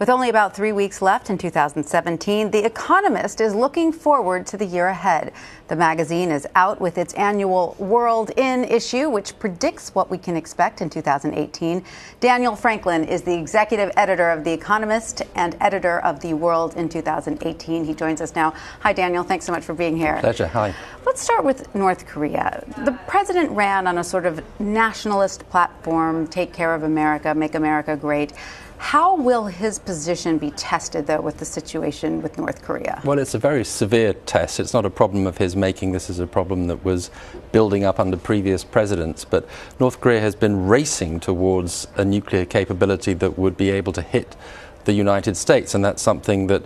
With only about 3 weeks left in 2017, The Economist is looking forward to the year ahead. The magazine is out with its annual World In issue, which predicts what we can expect in 2018. Daniel Franklin is the executive editor of The Economist and editor of the World in 2018. He joins us now. Hi, Daniel. Thanks so much for being here. Pleasure. Hi. Let's start with North Korea. The president ran on a sort of nationalist platform, take care of America, make America great. How will his position be tested, though, with the situation with North Korea? Well, it's a very severe test. It's not a problem of his making. This is a problem that was building up under previous presidents. But North Korea has been racing towards a nuclear capability that would be able to hit the United States. And that's something that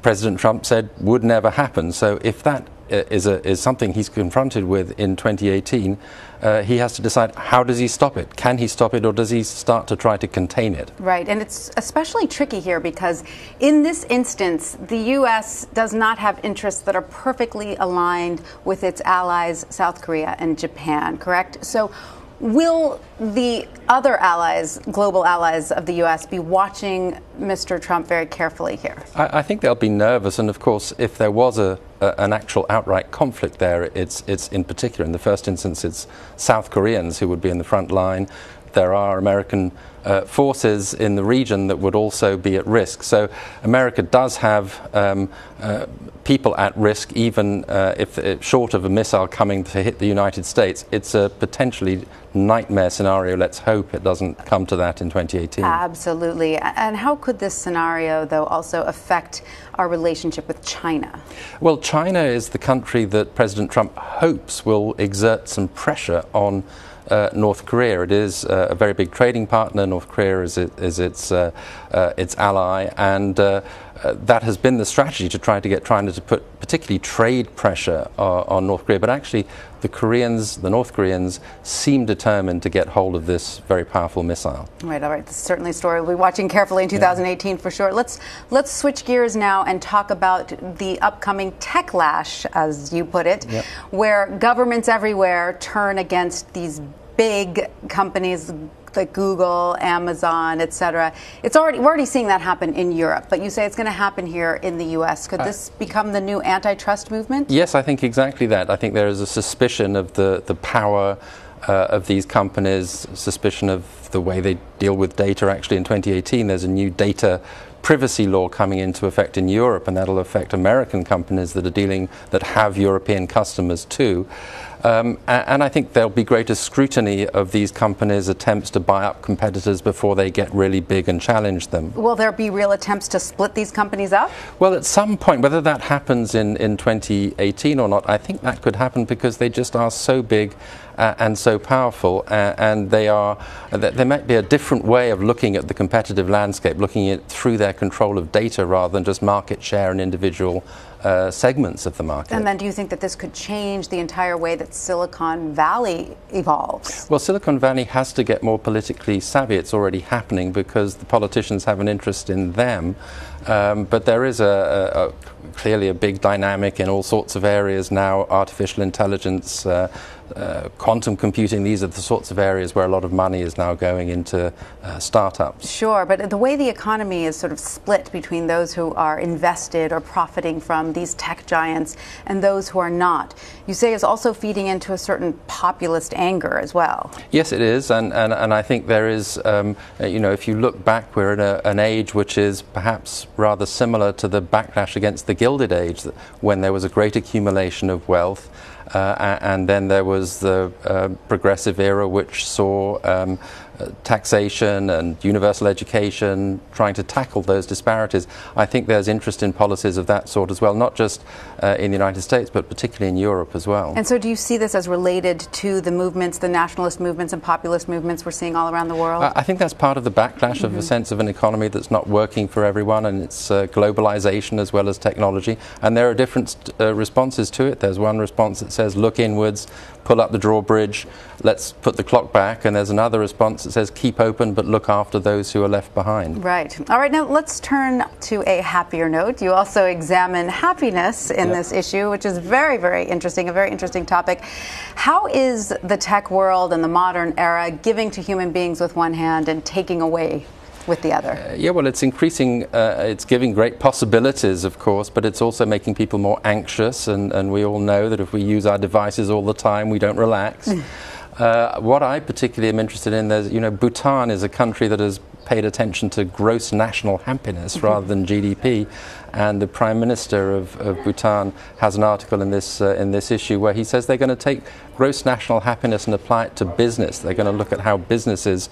President Trump said would never happen. So if that is something he's confronted with in 2018, he has to decide, how does he stop it? Can he stop it, or does he start to try to contain it? Right, and it's especially tricky here because in this instance, the U.S. does not have interests that are perfectly aligned with its allies, South Korea and Japan, correct? So will the other allies, global allies of the U.S., be watching Mr. Trump very carefully here? I think they'll be nervous, and of course, if there was an actual outright conflict there, it's in particular, in the first instance, it's South Koreans who would be in the front line. There are American forces in the region that would also be at risk. So America does have people at risk, even if short of a missile coming to hit the United States. It's a potentially nightmare scenario. Let's hope it doesn't come to that in 2018. Absolutely. And how could this scenario, though, also affect our relationship with China? Well, China is the country that President Trump hopes will exert some pressure on North Korea. It is a very big trading partner. North Korea is its ally, and that has been the strategy to try to get China to put particularly trade pressure on North Korea. But actually, the North Koreans, seem determined to get hold of this very powerful missile. Right. All right. This is certainly a story we'll be watching carefully in 2018 for sure. Let's switch gears now and talk about the upcoming techlash, as you put it, where governments everywhere turn against these big companies like Google, Amazon, etc. We're already seeing that happen in Europe, but you say it's going to happen here in the U.S. Could this become the new antitrust movement? Yes, I think exactly that. I think there is a suspicion of the power of these companies, suspicion of the way they deal with data. Actually, in 2018, there's a new data privacy law coming into effect in Europe, and that'll affect American companies that have European customers too. And I think there'll be greater scrutiny of these companies' attempts to buy up competitors before they get really big and challenge them. Will there be real attempts to split these companies up? Well, at some point, whether that happens in 2018 or not, I think that could happen because they just are so big and so powerful, and there might be a different way of looking at the competitive landscape, looking at it through their control of data rather than just market share and individual segments of the market. And then do you think that this could change the entire way that Silicon Valley evolves? Well, Silicon Valley has to get more politically savvy. It's already happening because the politicians have an interest in them. But there is clearly a big dynamic in all sorts of areas now. Artificial intelligence, quantum computing, these are the sorts of areas where a lot of money is now going into startups. Sure, but the way the economy is sort of split between those who are invested or profiting from these tech giants and those who are not, you say is also feeding into a certain populist anger as well. Yes, it is, and I think there is, if you look back, we're in an age which is perhaps rather similar to the backlash against the Gilded Age, when there was a great accumulation of wealth. And then there was the progressive era, which saw taxation and universal education, trying to tackle those disparities. I think there's interest in policies of that sort as well, not just in the United States, but particularly in Europe as well. And so do you see this as related to the movements, the nationalist movements and populist movements we're seeing all around the world? I think that's part of the backlash of a sense of an economy that's not working for everyone, and it's globalization as well as technology. And there are different responses to it. There's one response that says, look inwards, pull up the drawbridge, let's put the clock back. And there's another response that says, keep open, but look after those who are left behind. Right. All right, now let's turn to a happier note. You also examine happiness in this issue, which is very, very interesting, a very interesting topic. How is the tech world and the modern era giving to human beings with one hand and taking away with the other? Yeah, well, it's increasing, it's giving great possibilities, of course, but it's also making people more anxious, and we all know that if we use our devices all the time, we don't relax. What I particularly am interested in, Bhutan is a country that has paid attention to gross national happiness rather than GDP, and the Prime Minister of Bhutan has an article in this issue where he says they're going to take gross national happiness and apply it to business. They're going to look at how businesses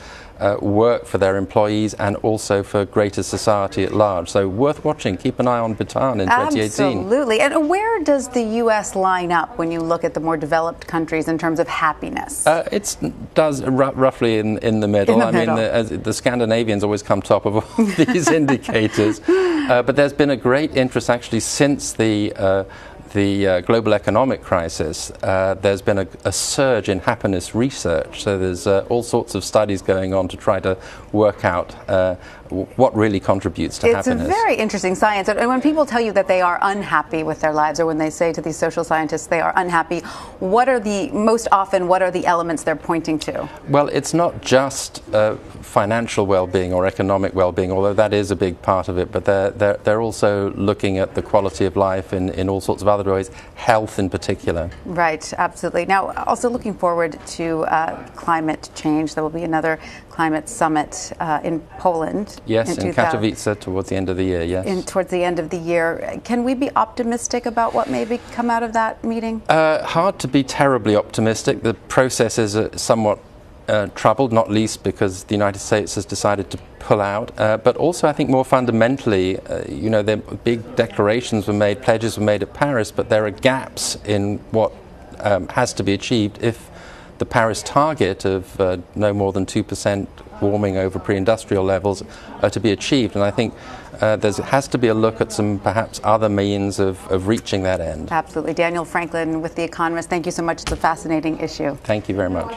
work for their employees and also for greater society at large. So worth watching. Keep an eye on Bhutan in 2018. Absolutely. And where does the U.S. line up when you look at the more developed countries in terms of happiness? It does roughly in the middle. I mean, the Scandinavians always come top of all these indicators. But there's been a great interest actually since the global economic crisis. There's been a surge in happiness research. So there's all sorts of studies going on to try to work out what really contributes to happiness. It's very interesting science. And when people tell you that they are unhappy with their lives, or when they say to these social scientists they are unhappy, what are the elements they're pointing to? Well, it's not just financial well-being or economic well-being, although that is a big part of it, but they're also looking at the quality of life in all sorts of other ways, health in particular. Right, absolutely. Now, also looking forward to climate change. There will be another climate summit in Poland. Yes, in Katowice towards the end of the year, yes. Towards the end of the year. Can we be optimistic about what may come out of that meeting? Hard to be terribly optimistic. The process is somewhat troubled, not least because the United States has decided to pull out. But also, I think more fundamentally, there big declarations were made, pledges were made at Paris, but there are gaps in what has to be achieved if the Paris target of no more than 2% warming over pre-industrial levels are to be achieved. And I think there has to be a look at some perhaps other means of reaching that end. Absolutely. Daniel Franklin with The Economist, thank you so much. It's a fascinating issue. Thank you very much.